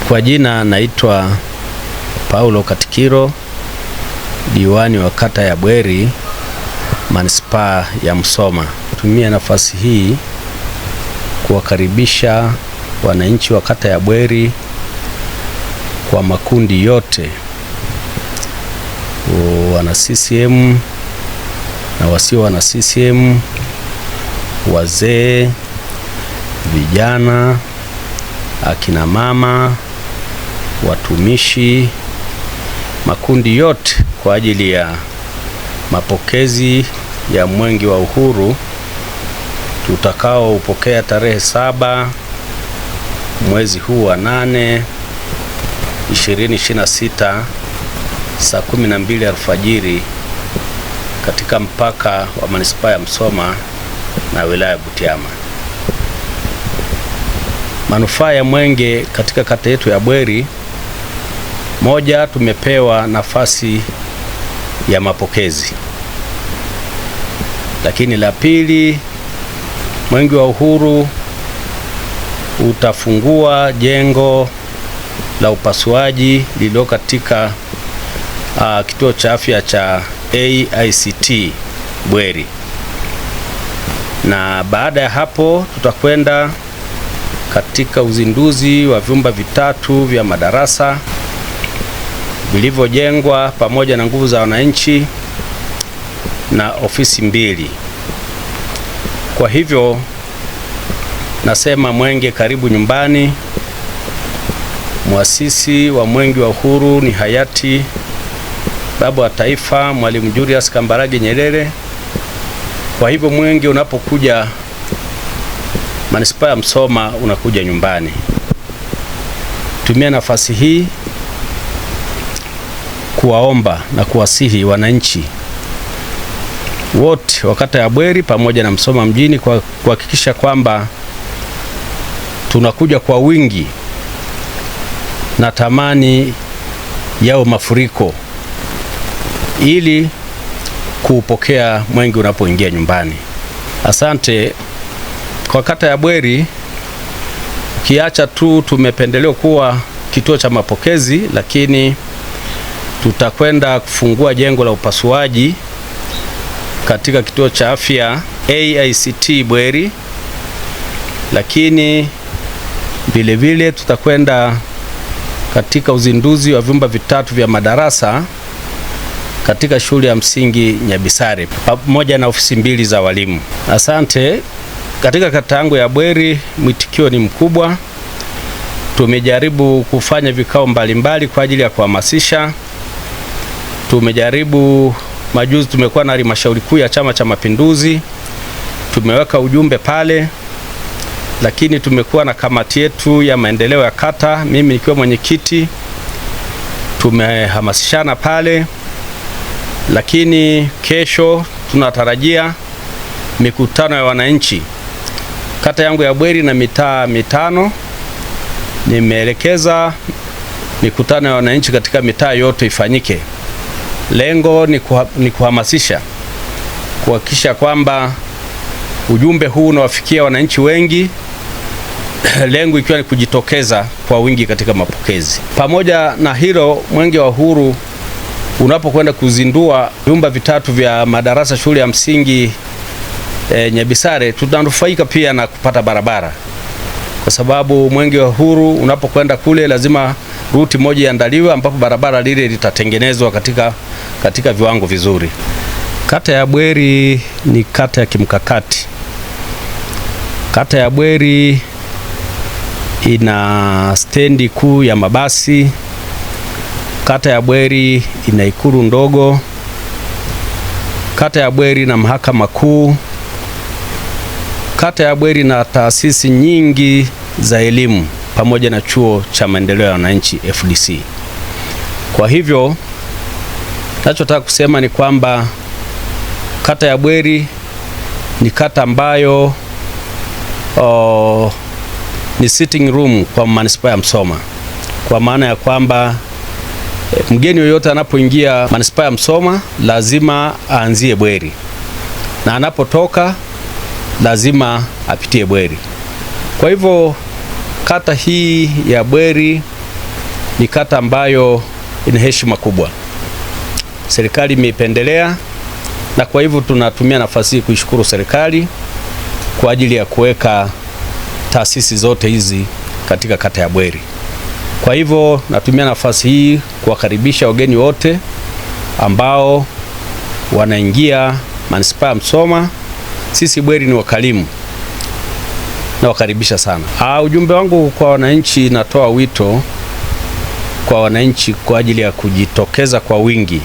Kwa jina naitwa Paulo Katikiro, diwani wa kata ya Bweri, manispaa ya Musoma. Tumia nafasi hii kuwakaribisha wananchi wa kata ya Bweri kwa makundi yote, wana CCM na wasio wana CCM, wazee, vijana, akina mama, watumishi, makundi yote kwa ajili ya mapokezi ya Mwenge wa Uhuru tutakao upokea tarehe 7 mwezi huu wa 8 2026 saa 12 alfajiri katika mpaka wa manispaa ya Musoma na wilaya ya Butiama. Manufaa ya mwenge katika kata yetu ya Bweri: moja, tumepewa nafasi ya mapokezi. Lakini la pili, Mwenge wa Uhuru utafungua jengo la upasuaji lililo katika kituo cha afya cha AICT Bweri, na baada ya hapo tutakwenda katika uzinduzi wa vyumba vitatu vya madarasa vilivyojengwa pamoja na nguvu za wananchi na ofisi 2. Kwa hivyo nasema mwenge karibu nyumbani. Muasisi wa Mwenge wa Uhuru ni hayati baba wa taifa Mwalimu Julius Kambarage Nyerere. Kwa hivyo mwenge unapokuja manispaa ya Musoma unakuja nyumbani. Tumia nafasi hii kuwaomba na kuwasihi wananchi wote wa kata ya Bweri pamoja na Musoma mjini kuhakikisha kwamba tunakuja kwa wingi na tamani yao mafuriko ili kuupokea mwenge unapoingia nyumbani. Asante. Kwa kata ya Bweri, ukiacha tu tumependelewa kuwa kituo cha mapokezi, lakini tutakwenda kufungua jengo la upasuaji katika kituo cha afya AICT Bweri, lakini vilevile tutakwenda katika uzinduzi wa vyumba vitatu vya madarasa katika shule ya msingi Nyabisare pamoja na ofisi 2 za walimu. Asante. Katika kata yangu ya Bweri mwitikio ni mkubwa. Tumejaribu kufanya vikao mbalimbali kwa ajili ya kuhamasisha. Tumejaribu majuzi, tumekuwa na halmashauri kuu ya Chama cha Mapinduzi, tumeweka ujumbe pale, lakini tumekuwa na kamati yetu ya maendeleo ya kata, mimi nikiwa mwenyekiti, tumehamasishana pale. Lakini kesho tunatarajia mikutano ya wananchi. Kata yangu ya Bweri na mitaa 5, nimeelekeza mikutano ya wananchi katika mitaa yote ifanyike. Lengo ni kuhamasisha, kuhakikisha kwamba ujumbe huu unawafikia wananchi wengi, lengo ikiwa ni kujitokeza kwa wingi katika mapokezi. Pamoja na hilo, Mwenge wa Uhuru unapokwenda kuzindua vyumba vitatu vya madarasa shule ya msingi Nyabisare, tunanufaika pia na kupata barabara, kwa sababu Mwenge wa Uhuru unapokwenda kule lazima ruti moja iandaliwe ambapo barabara lile litatengenezwa katika viwango vizuri. Kata ya Bweri ni kata ya kimkakati. Kata ya Bweri ina stendi kuu ya mabasi. Kata ya Bweri ina ikulu ndogo. Kata ya Bweri na mahakama kuu. Kata ya Bweri na taasisi nyingi za elimu pamoja na chuo cha maendeleo ya wananchi FDC. Kwa hivyo nachotaka kusema ni kwamba kata ya Bweri ni kata ambayo ni sitting room kwa manispaa ya Musoma, kwa maana ya kwamba mgeni yoyote anapoingia manispaa ya Musoma lazima aanzie Bweri, na anapotoka lazima apitie Bweri. Kwa hivyo kata hii ya Bweri ni kata ambayo ina heshima kubwa, serikali imeipendelea, na kwa hivyo tunatumia nafasi hii kuishukuru serikali kwa ajili ya kuweka taasisi zote hizi katika kata ya Bweri. Kwa hivyo natumia nafasi hii kuwakaribisha wageni wote ambao wanaingia manispaa ya Msoma. Sisi Bweri ni wakarimu, na wakaribisha sana. Ujumbe wangu kwa wananchi, natoa wito kwa wananchi kwa ajili ya kujitokeza kwa wingi.